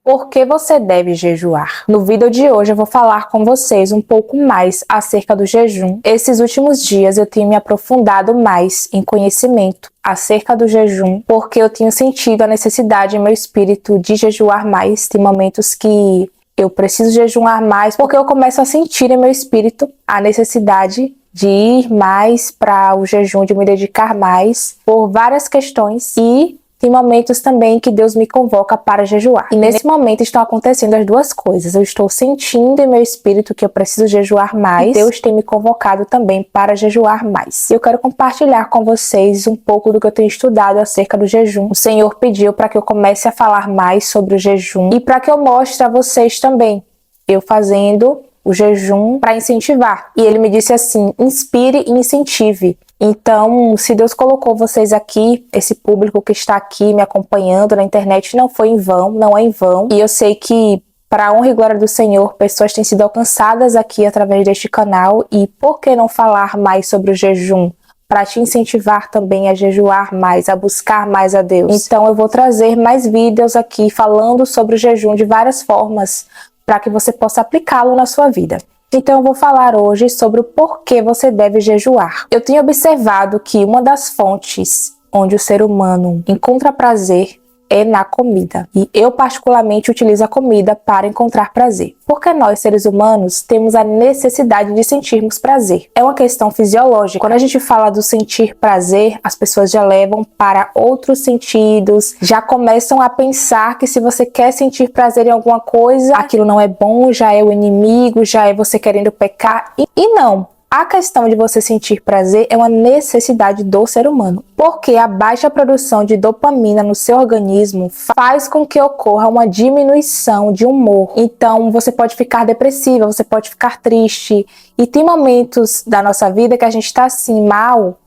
Por que você deve jejuar? No vídeo de hoje eu vou falar com vocês um pouco mais acerca do jejum. Esses últimos dias eu tenho me aprofundado mais em conhecimento acerca do jejum, porque eu tenho sentido a necessidade em meu espírito de jejuar mais. Tem momentos que eu preciso jejuar mais, porque eu começo a sentir em meu espírito a necessidade de ir mais para o jejum, de me dedicar mais por várias questões, e tem momentos também que Deus me convoca para jejuar. E nesse momento estão acontecendo as duas coisas. Eu estou sentindo em meu espírito que eu preciso jejuar mais. E Deus tem me convocado também para jejuar mais. Eu quero compartilhar com vocês um pouco do que eu tenho estudado acerca do jejum. O Senhor pediu para que eu comece a falar mais sobre o jejum e para que eu mostre a vocês também eu fazendo o jejum para incentivar. E Ele me disse assim: inspire e incentive. Então, se Deus colocou vocês aqui, esse público que está aqui me acompanhando na internet, não foi em vão, não é em vão. E eu sei que, para a honra e glória do Senhor, pessoas têm sido alcançadas aqui através deste canal. E por que não falar mais sobre o jejum? Para te incentivar também a jejuar mais, a buscar mais a Deus. Então, eu vou trazer mais vídeos aqui falando sobre o jejum de várias formas, para que você possa aplicá-lo na sua vida. Então eu vou falar hoje sobre o porquê você deve jejuar. Eu tenho observado que uma das fontes onde o ser humano encontra prazer é na comida. E eu particularmente utilizo a comida para encontrar prazer. Porque nós, seres humanos, temos a necessidade de sentirmos prazer. É uma questão fisiológica. Quando a gente fala do sentir prazer, as pessoas já levam para outros sentidos, já começam a pensar que se você quer sentir prazer em alguma coisa, aquilo não é bom, já é o inimigo, já é você querendo pecar. E não. A questão de você sentir prazer é uma necessidade do ser humano, porque a baixa produção de dopamina no seu organismo faz com que ocorra uma diminuição de humor. Então você pode ficar depressiva, você pode ficar triste, e tem momentos da nossa vida que a gente está assim mal,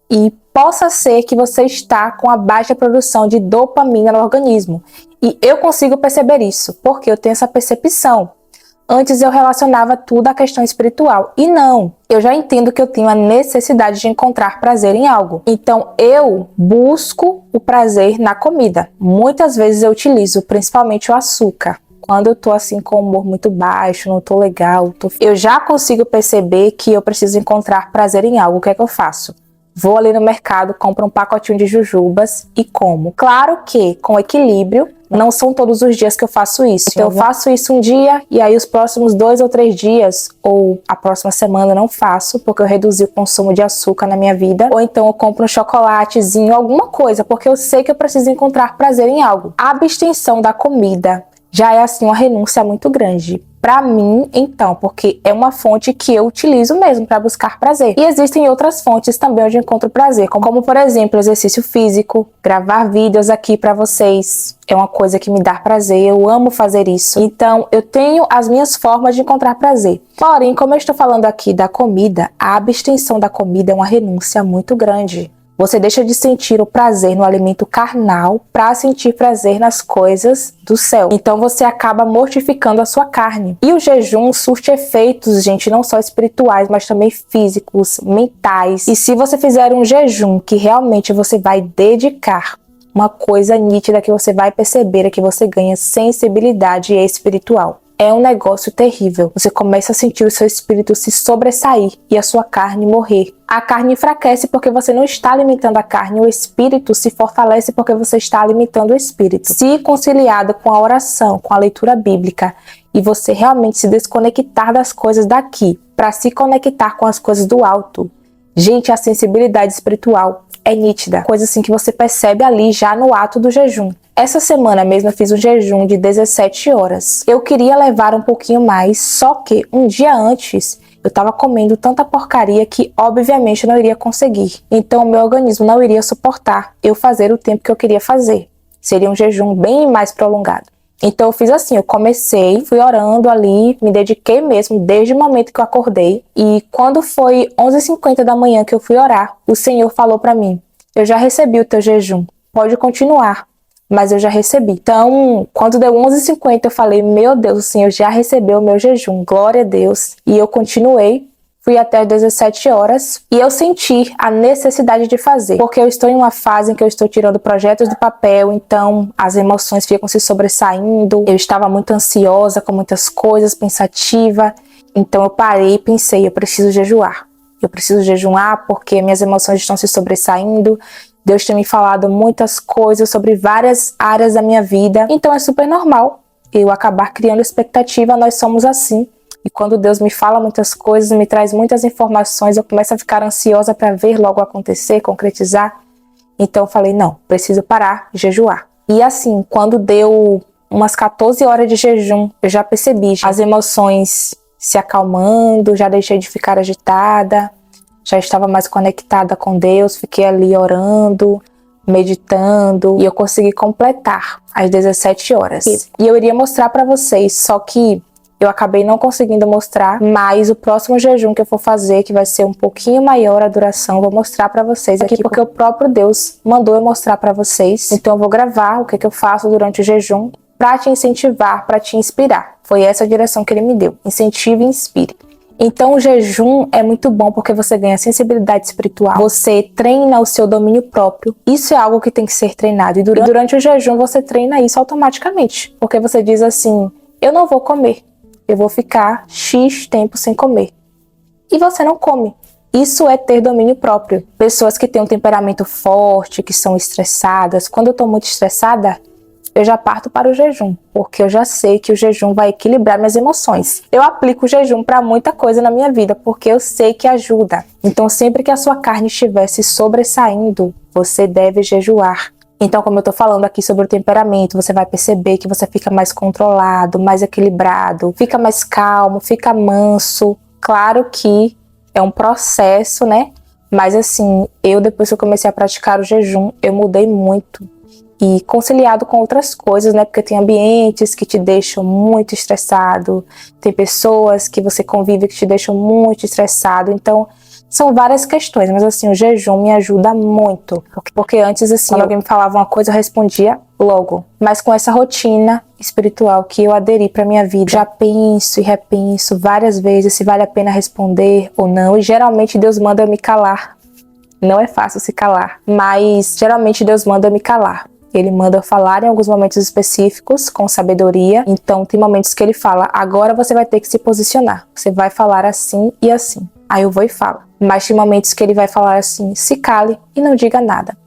e possa ser que você está com a baixa produção de dopamina no organismo. E eu consigo perceber isso, porque eu tenho essa percepção. Antes eu relacionava tudo à questão espiritual. E não, eu já entendo que eu tenho a necessidade de encontrar prazer em algo. Então eu busco o prazer na comida. Muitas vezes eu utilizo principalmente o açúcar. Quando eu tô assim com o humor muito baixo, não tô legal, eu já consigo perceber que eu preciso encontrar prazer em algo. O que é que eu faço? Vou ali no mercado, compro um pacotinho de jujubas e como. Claro que com equilíbrio, não são todos os dias que eu faço isso. Então eu faço isso um dia e aí os próximos 2 ou 3 dias, ou a próxima semana eu não faço, porque eu reduzi o consumo de açúcar na minha vida. Ou então eu compro um chocolatezinho, alguma coisa, porque eu sei que eu preciso encontrar prazer em algo. A abstenção da comida já é assim uma renúncia muito grande. Para mim, então, porque é uma fonte que eu utilizo mesmo para buscar prazer. E existem outras fontes também onde eu encontro prazer, como por exemplo, exercício físico, gravar vídeos aqui para vocês. É uma coisa que me dá prazer, eu amo fazer isso. Então, eu tenho as minhas formas de encontrar prazer. Porém, como eu estou falando aqui da comida, a abstenção da comida é uma renúncia muito grande. Você deixa de sentir o prazer no alimento carnal para sentir prazer nas coisas do céu. Então você acaba mortificando a sua carne. E o jejum surte efeitos, gente, não só espirituais, mas também físicos, mentais. E se você fizer um jejum que realmente você vai dedicar, uma coisa nítida que você vai perceber é que você ganha sensibilidade espiritual. É um negócio terrível. Você começa a sentir o seu espírito se sobressair e a sua carne morrer. A carne enfraquece porque você não está alimentando a carne. O espírito se fortalece porque você está alimentando o espírito. Se conciliado com a oração, com a leitura bíblica, e você realmente se desconectar das coisas daqui para se conectar com as coisas do alto, gente, a sensibilidade espiritual é nítida. Coisa assim que você percebe ali já no ato do jejum. Essa semana mesmo eu fiz um jejum de 17 horas. Eu queria levar um pouquinho mais, só que um dia antes eu tava comendo tanta porcaria que obviamente eu não iria conseguir. Então o meu organismo não iria suportar eu fazer o tempo que eu queria fazer. Seria um jejum bem mais prolongado. Então eu fiz assim, eu comecei, fui orando ali, me dediquei mesmo desde o momento que eu acordei. E quando foi 11h50 da manhã que eu fui orar, o Senhor falou pra mim: eu já recebi o teu jejum, pode continuar, mas eu já recebi. Então, quando deu 11h50, eu falei: meu Deus, o Senhor já recebeu o meu jejum, glória a Deus. E eu continuei Fui até às 17 horas e eu senti a necessidade de fazer, porque eu estou em uma fase em que eu estou tirando projetos do papel, então as emoções ficam se sobressaindo, eu estava muito ansiosa com muitas coisas, pensativa, então eu parei e pensei, eu preciso jejuar. Eu preciso jejuar porque minhas emoções estão se sobressaindo, Deus tem me falado muitas coisas sobre várias áreas da minha vida, então é super normal eu acabar criando expectativa, nós somos assim. E quando Deus me fala muitas coisas, me traz muitas informações, eu começo a ficar ansiosa para ver logo acontecer, concretizar. Então eu falei, não, preciso parar, jejuar. E assim, quando deu umas 14 horas de jejum, eu já percebi as emoções se acalmando, já deixei de ficar agitada, já estava mais conectada com Deus, fiquei ali orando, meditando, e eu consegui completar às 17 horas. E eu iria mostrar para vocês, só que eu acabei não conseguindo mostrar, mas o próximo jejum que eu for fazer, que vai ser um pouquinho maior a duração, vou mostrar pra vocês aqui, porque o próprio Deus mandou eu mostrar pra vocês. Então eu vou gravar o que eu faço durante o jejum pra te incentivar, pra te inspirar. Foi essa a direção que ele me deu, incentive e inspire. Então o jejum é muito bom porque você ganha sensibilidade espiritual, você treina o seu domínio próprio, isso é algo que tem que ser treinado. E durante o jejum você treina isso automaticamente, porque você diz assim, eu não vou comer. Eu vou ficar X tempo sem comer. E você não come. Isso é ter domínio próprio. Pessoas que têm um temperamento forte, que são estressadas. Quando eu tô muito estressada, eu já parto para o jejum, porque eu já sei que o jejum vai equilibrar minhas emoções. Eu aplico o jejum para muita coisa na minha vida, porque eu sei que ajuda. Então, sempre que a sua carne estiver se sobressaindo, você deve jejuar. Então, como eu tô falando aqui sobre o temperamento, você vai perceber que você fica mais controlado, mais equilibrado, fica mais calmo, fica manso. Claro que é um processo, né? Mas assim, depois que eu comecei a praticar o jejum, eu mudei muito. E conciliado com outras coisas, né? Porque tem ambientes que te deixam muito estressado, tem pessoas que você convive que te deixam muito estressado. Então, são várias questões, mas assim, o jejum me ajuda muito. Porque antes, assim, quando alguém me falava uma coisa, eu respondia logo. Mas com essa rotina espiritual que eu aderi pra minha vida, já penso e repenso várias vezes se vale a pena responder ou não. E geralmente Deus manda eu me calar. Não é fácil se calar, mas geralmente Deus manda eu me calar. Ele manda eu falar em alguns momentos específicos, com sabedoria. Então, tem momentos que ele fala, agora você vai ter que se posicionar. Você vai falar assim e assim. Aí eu vou e falo. Mas tem momentos que ele vai falar assim, se cale e não diga nada.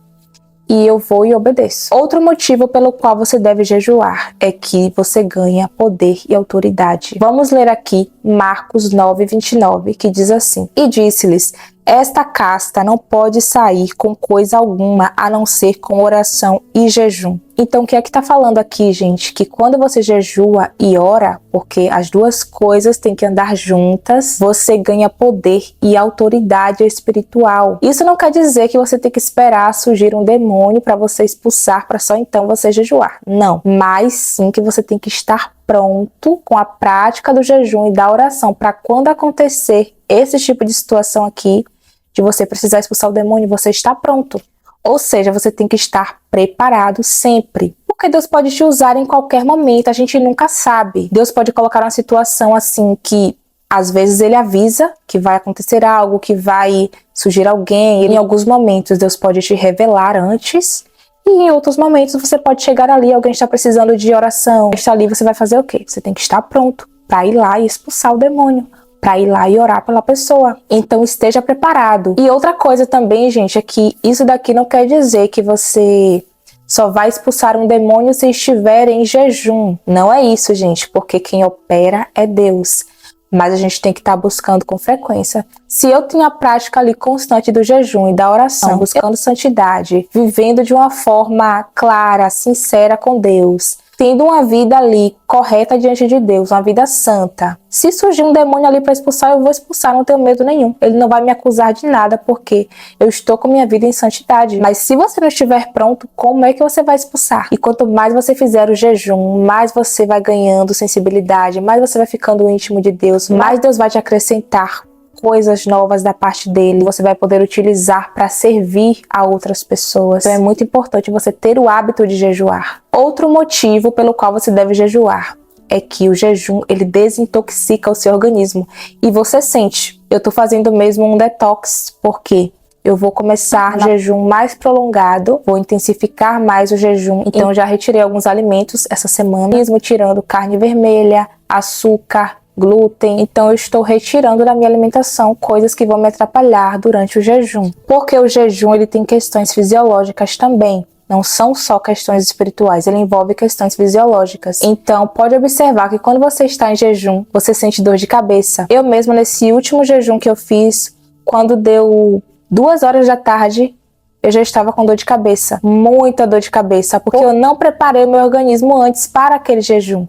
E eu vou e obedeço. Outro motivo pelo qual você deve jejuar é que você ganha poder e autoridade. Vamos ler aqui Marcos 9:29, que diz assim, e disse-lhes, esta casta não pode sair com coisa alguma, a não ser com oração e jejum. Então, o que é que tá falando aqui, gente? Que quando você jejua e ora, porque as duas coisas têm que andar juntas, você ganha poder e autoridade espiritual. Isso não quer dizer que você tem que esperar surgir um demônio para você expulsar, para só então você jejuar. Não. Mas sim que você tem que estar pronto com a prática do jejum e da oração, para quando acontecer esse tipo de situação aqui, de você precisar expulsar o demônio, você está pronto. Ou seja, você tem que estar preparado sempre. Porque Deus pode te usar em qualquer momento, a gente nunca sabe. Deus pode colocar uma situação assim que, às vezes, ele avisa que vai acontecer algo, que vai surgir alguém. Em alguns momentos, Deus pode te revelar antes. E em outros momentos, você pode chegar ali, alguém está precisando de oração. Está ali, você vai fazer o quê? Você tem que estar pronto para ir lá e expulsar o demônio. Para ir lá e orar pela pessoa. Então esteja preparado. E outra coisa também, gente, é que isso daqui não quer dizer que você só vai expulsar um demônio se estiver em jejum. Não é isso, gente, porque quem opera é Deus. Mas a gente tem que estar buscando com frequência. Se eu tenho a prática ali constante do jejum e da oração, buscando santidade, vivendo de uma forma clara, sincera com Deus, tendo uma vida ali correta diante de Deus, uma vida santa. Se surgir um demônio ali para expulsar, eu vou expulsar, não tenho medo nenhum. Ele não vai me acusar de nada, porque eu estou com minha vida em santidade. Mas se você não estiver pronto, como é que você vai expulsar? E quanto mais você fizer o jejum, mais você vai ganhando sensibilidade, mais você vai ficando íntimo de Deus, mais Deus vai te acrescentar coisas novas da parte dele, você vai poder utilizar para servir a outras pessoas. Então é muito importante você ter o hábito de jejuar. Outro motivo pelo qual você deve jejuar é que o jejum, ele desintoxica o seu organismo. E você sente, eu tô fazendo mesmo um detox, porque eu vou começar jejum mais prolongado, vou intensificar mais o jejum. Então, já retirei alguns alimentos essa semana, mesmo tirando carne vermelha, açúcar, glúten. Então, eu estou retirando da minha alimentação coisas que vão me atrapalhar durante o jejum. Porque o jejum, ele tem questões fisiológicas também. Não são só questões espirituais, ele envolve questões fisiológicas. Então, pode observar que quando você está em jejum, você sente dor de cabeça. Eu mesma, nesse último jejum que eu fiz, quando deu 2 horas da tarde, eu já estava com dor de cabeça. Muita dor de cabeça, porque eu não preparei o meu organismo antes para aquele jejum.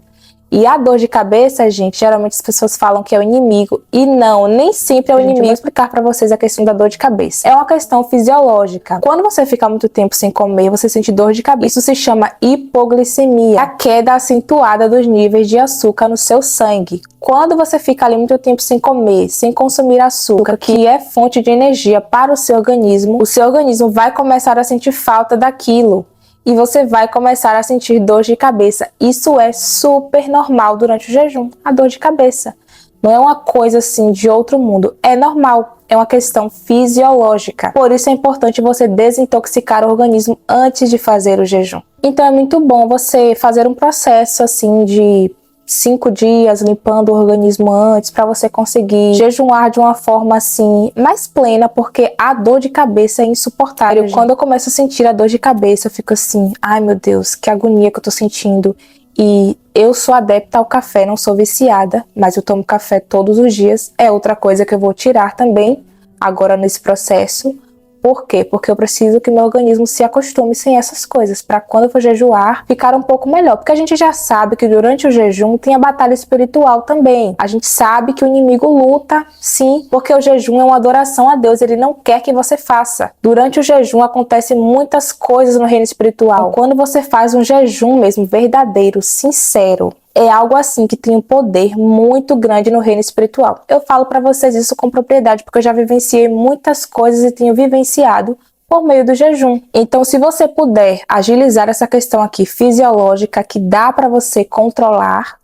E a dor de cabeça, gente, geralmente as pessoas falam que é o inimigo. E não, nem sempre é o inimigo. Eu vou explicar pra vocês a questão da dor de cabeça. É uma questão fisiológica. Quando você fica muito tempo sem comer, você sente dor de cabeça. Isso se chama hipoglicemia, a queda acentuada dos níveis de açúcar no seu sangue. Quando você fica ali muito tempo sem comer, sem consumir açúcar, que é fonte de energia para o seu organismo vai começar a sentir falta daquilo. E você vai começar a sentir dor de cabeça. Isso é super normal durante o jejum, a dor de cabeça. Não é uma coisa assim de outro mundo, é normal, é uma questão fisiológica. Por isso é importante você desintoxicar o organismo antes de fazer o jejum. Então é muito bom você fazer um processo assim de 5 dias limpando o organismo antes, para você conseguir jejuar de uma forma assim mais plena, porque a dor de cabeça é insuportável. Quando eu começo a sentir a dor de cabeça, eu fico assim, ai meu Deus, que agonia que eu tô sentindo. E eu sou adepta ao café, não sou viciada, mas eu tomo café todos os dias. É outra coisa que eu vou tirar também agora nesse processo. Por quê? Porque eu preciso que meu organismo se acostume sem essas coisas, para quando eu for jejuar, ficar um pouco melhor. Porque a gente já sabe que durante o jejum tem a batalha espiritual também. A gente sabe que o inimigo luta, sim, porque o jejum é uma adoração a Deus, ele não quer que você faça. Durante o jejum acontecem muitas coisas no reino espiritual. Então, quando você faz um jejum mesmo, verdadeiro, sincero, é algo assim que tem um poder muito grande no reino espiritual. Eu falo para vocês isso com propriedade, porque eu já vivenciei muitas coisas e tenho vivenciado por meio do jejum. Então, se você puder agilizar essa questão aqui fisiológica, que dá para você controlar,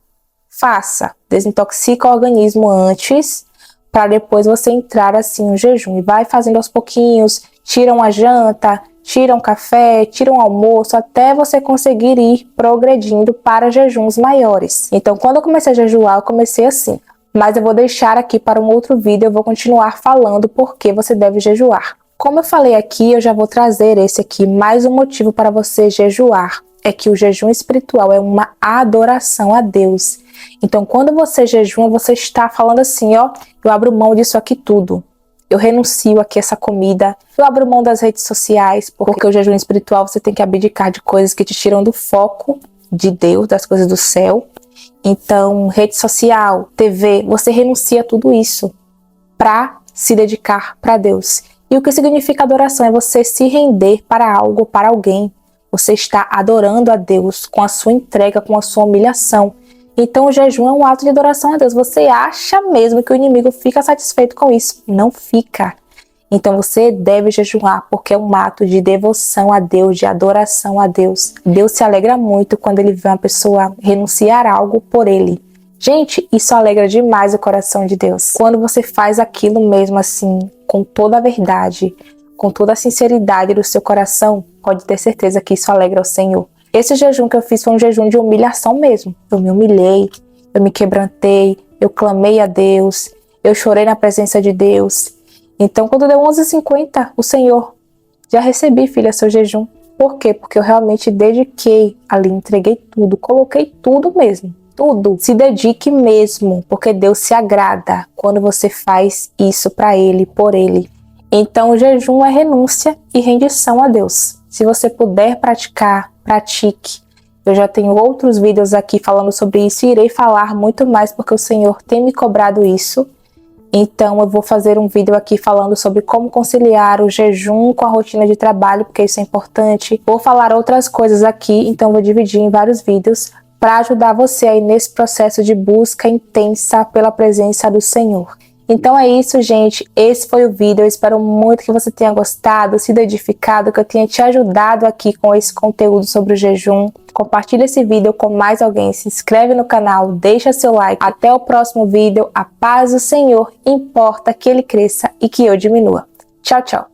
faça. Desintoxica o organismo antes, para depois você entrar assim no jejum. E vai fazendo aos pouquinhos, tira uma janta, tira um café, tira um almoço, até você conseguir ir progredindo para jejuns maiores. Então, quando eu comecei a jejuar, eu comecei assim. Mas eu vou deixar aqui para um outro vídeo, eu vou continuar falando por que você deve jejuar. Como eu falei aqui, eu já vou trazer esse aqui, mais um motivo para você jejuar. É que o jejum espiritual é uma adoração a Deus. Então, quando você jejua, você está falando assim, ó, eu abro mão disso aqui tudo. Eu renuncio aqui essa comida, eu abro mão das redes sociais, porque o jejum espiritual você tem que abdicar de coisas que te tiram do foco de Deus, das coisas do céu. Então, rede social, TV, você renuncia a tudo isso para se dedicar para Deus. E o que significa adoração? É você se render para algo, para alguém. Você está adorando a Deus com a sua entrega, com a sua humilhação. Então o jejum é um ato de adoração a Deus. Você acha mesmo que o inimigo fica satisfeito com isso? Não fica. Então você deve jejuar, porque é um ato de devoção a Deus, de adoração a Deus. Deus se alegra muito quando ele vê uma pessoa renunciar a algo por ele. Gente, isso alegra demais o coração de Deus. Quando você faz aquilo mesmo assim, com toda a verdade, com toda a sinceridade do seu coração, pode ter certeza que isso alegra o Senhor. Esse jejum que eu fiz foi um jejum de humilhação mesmo. Eu me humilhei, eu me quebrantei, eu clamei a Deus, eu chorei na presença de Deus. Então, quando deu 11h50, o Senhor, já recebi, filha, seu jejum. Por quê? Porque eu realmente dediquei ali, entreguei tudo, coloquei tudo mesmo. Tudo. Se dedique mesmo, porque Deus se agrada quando você faz isso para Ele, por Ele. Então, o jejum é renúncia e rendição a Deus. Se você puder praticar, pratique. Eu já tenho outros vídeos aqui falando sobre isso e irei falar muito mais porque o Senhor tem me cobrado isso. Então eu vou fazer um vídeo aqui falando sobre como conciliar o jejum com a rotina de trabalho, porque isso é importante. Vou falar outras coisas aqui, então vou dividir em vários vídeos para ajudar você aí nesse processo de busca intensa pela presença do Senhor. Então é isso, gente. Esse foi o vídeo. Eu espero muito que você tenha gostado, sido edificado, que eu tenha te ajudado aqui com esse conteúdo sobre o jejum. Compartilha esse vídeo com mais alguém, se inscreve no canal, deixa seu like. Até o próximo vídeo. A paz do Senhor importa que ele cresça e que eu diminua. Tchau, tchau.